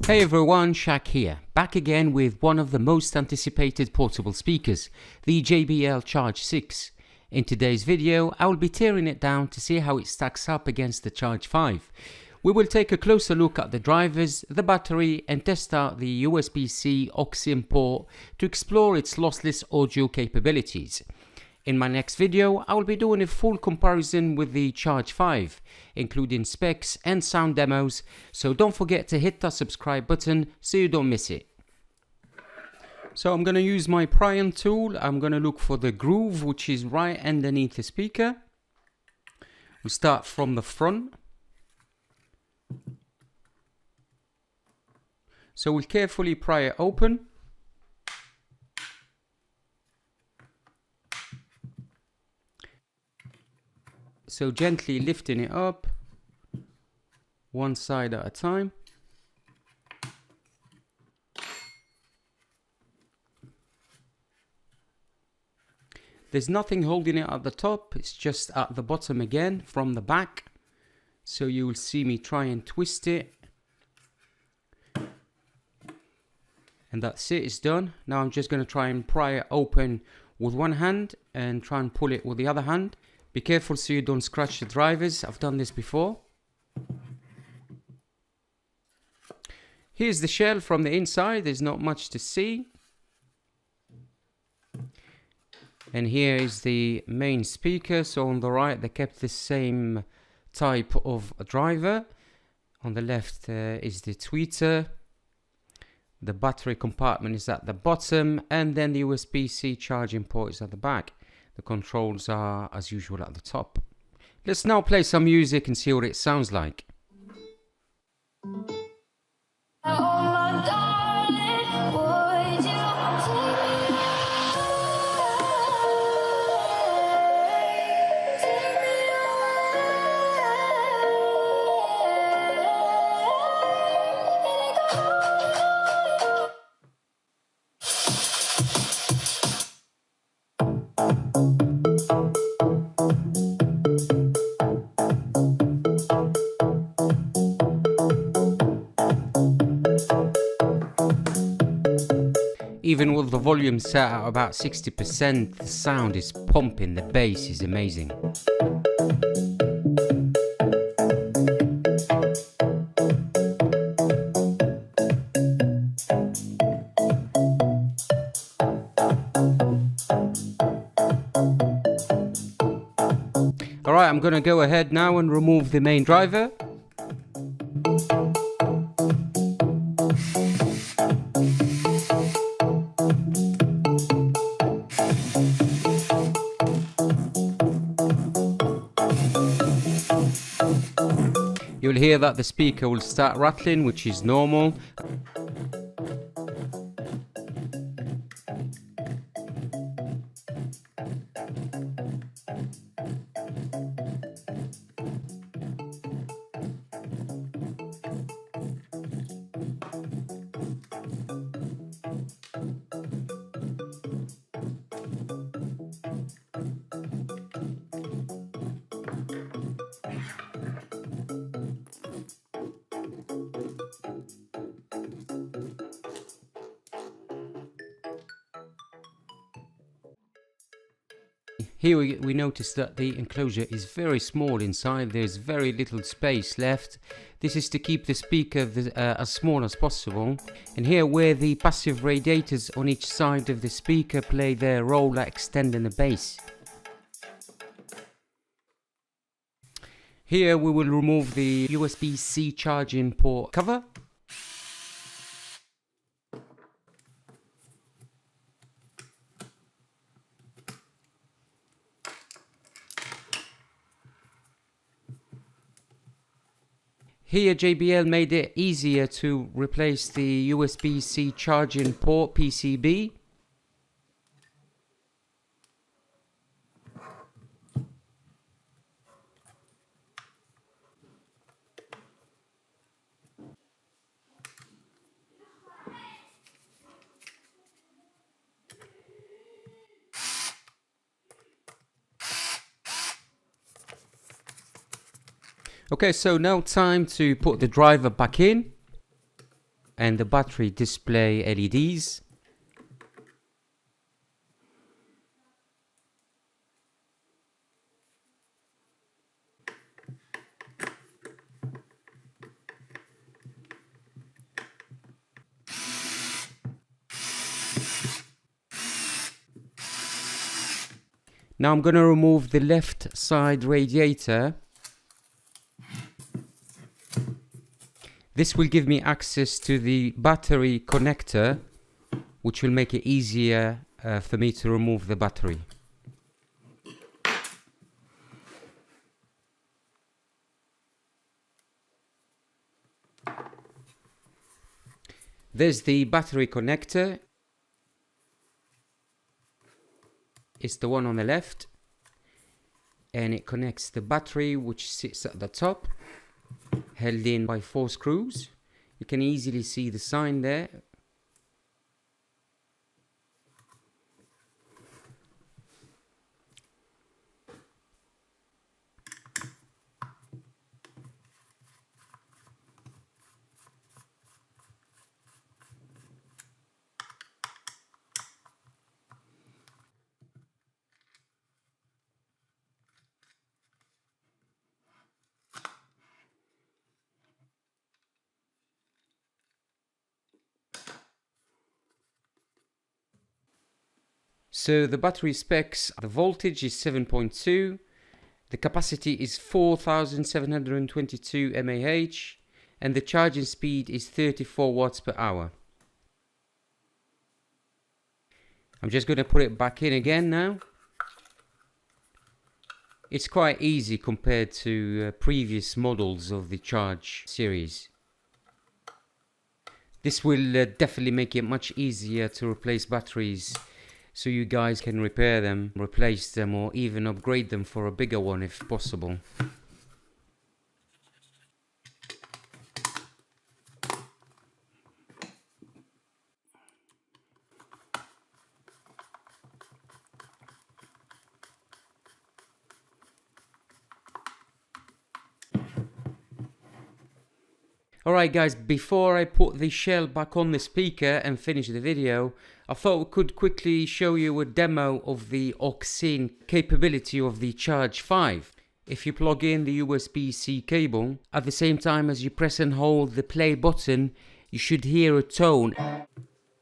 Hey everyone, Shaq here, back again with one of the most anticipated portable speakers, the JBL Charge 6. In today's video, I will be tearing it down to see how it stacks up against the Charge 5. We will take a closer look at the drivers, the battery, and test out the USB-C aux port to explore its lossless audio capabilities. In my next video, I will be doing a full comparison with the Charge 5, including specs and sound demos, so don't forget to hit that subscribe button so you don't miss it. So I'm going to use my prying tool. I'm going to look for the groove, which is right underneath the speaker. We'll start from the front. So we'll carefully pry it open. So gently lifting it up, one side at a time. There's nothing holding it at the top, it's just at the bottom again from the back. So you will see me try and twist it. And that's it, it's done. Now I'm just going to try and pry it open with one hand and try and pull it with the other hand. Be careful so you don't scratch the drivers. I've done this before. Here's the shell from the inside. There's not much to see. And here is the main speaker. So on the right they kept the same type of driver. On the left is the tweeter. The battery compartment is at the bottom, and then the USB-C charging port is at the back. The controls are, as usual, at the top. Let's now play some music and see what it sounds like. Even with the volume set at about 60%, the sound is pumping, the bass is amazing. Alright, I'm going to go ahead now and remove the main driver. You'll hear that the speaker will start rattling, which is normal. Here we notice that the enclosure is very small inside. There's very little space left. This is to keep the speaker as small as possible. And here, where the passive radiators on each side of the speaker play their role at extending the bass. Here we will remove the USB-C charging port cover. Here JBL made it easier to replace the USB-C charging port PCB. Okay, so now time to put the driver back in. and the battery display LEDs. Now I'm going to remove the left side radiator. This will give me access to the battery connector, which will make it easier for me to remove the battery. There's the battery connector. It's the one on the left, and it connects the battery, which sits at the top, held in by 4 screws. You can easily see the sign there. So the battery specs, the voltage is 7.2, the capacity is 4722 mAh, and the charging speed is 34 watts per hour. I'm just going to put it back in again now. It's quite easy compared to previous models of the Charge series. This will definitely make it much easier to replace batteries, so you guys can repair them, replace them, or even upgrade them for a bigger one if possible. Alright guys, before I put the shell back on the speaker and finish the video, I thought we could quickly show you a demo of the aux-in capability of the Charge 5. If you plug in the USB-C cable, at the same time as you press and hold the play button, you should hear a tone,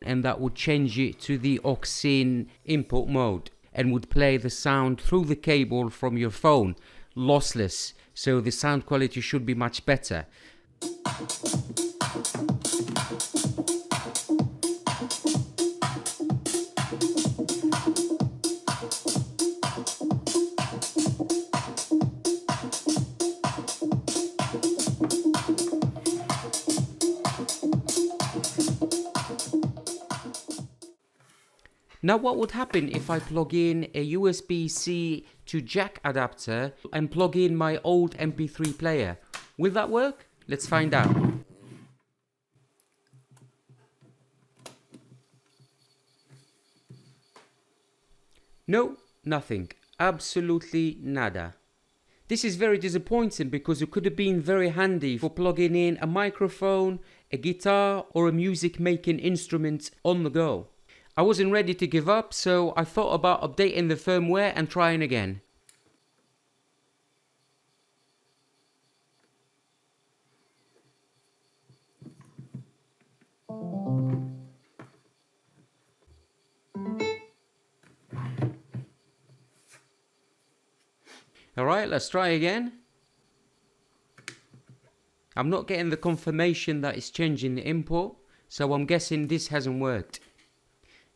and that would change it to the aux-in input mode and would play the sound through the cable from your phone, lossless, so the sound quality should be much better. Now what would happen if I plug in a USB-C to jack adapter and plug in my old MP3 player? Will that work? Let's find out. No, nothing. Absolutely nada. This is very disappointing because it could have been very handy for plugging in a microphone, a guitar, or a music making instrument on the go. I wasn't ready to give up, so I thought about updating the firmware and trying again. Alright, let's try again. I'm not getting the confirmation that it's changing the input, so I'm guessing this hasn't worked.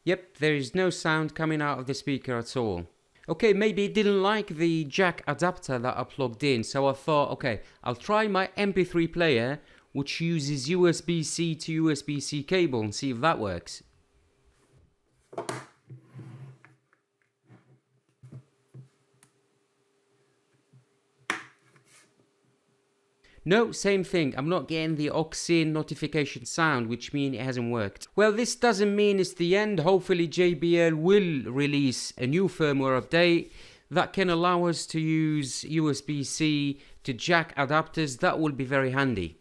Yep, there is no sound coming out of the speaker at all. Okay, maybe it didn't like the jack adapter that I plugged in, so I thought, okay, I'll try my MP3 player, which uses USB-C to USB-C cable, and see if that works. No, same thing. I'm not getting the aux-in notification sound, which means it hasn't worked. Well, this doesn't mean it's the end. Hopefully JBL will release a new firmware update that can allow us to use USB-C to jack adapters. That will be very handy.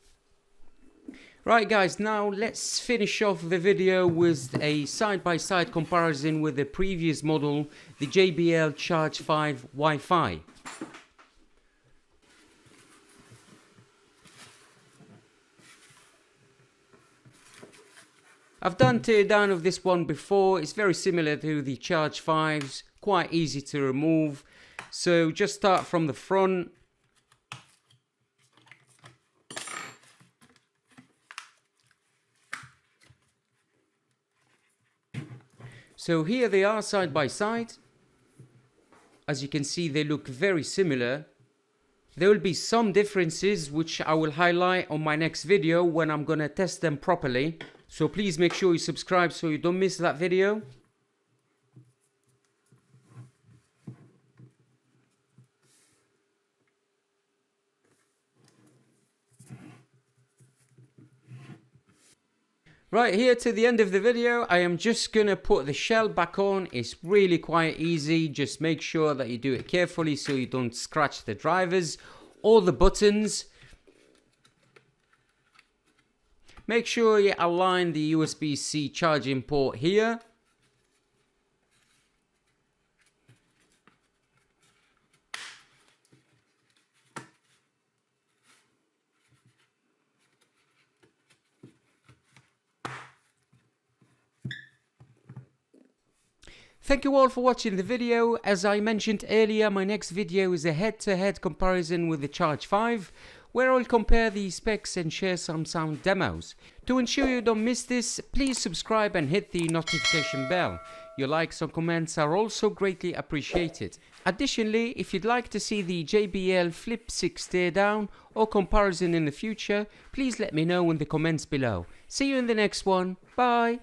Right guys, now let's finish off the video with a side-by-side comparison with the previous model, the JBL Charge 5 Wi-Fi. I've done teardown of this one before. It's very similar to the Charge 5s, quite easy to remove. So just start from the front. So here they are side by side. As you can see, they look very similar. There will be some differences which I will highlight on my next video when I'm gonna test them properly. So please make sure you subscribe so you don't miss that video. Right, here to the end of the video, I am just gonna put the shell back on. It's really quite easy. Just make sure that you do it carefully so you don't scratch the drivers or the buttons. Make sure you align the USB-C charging port here. Thank you all for watching the video. As I mentioned earlier, my next video is a head-to-head comparison with the Charge 5, where I'll compare the specs and share some sound demos. To ensure you don't miss this, please subscribe and hit the notification bell. Your likes and comments are also greatly appreciated. Additionally, if you'd like to see the JBL Flip 6 teardown or comparison in the future, please let me know in the comments below. See you in the next one. Bye!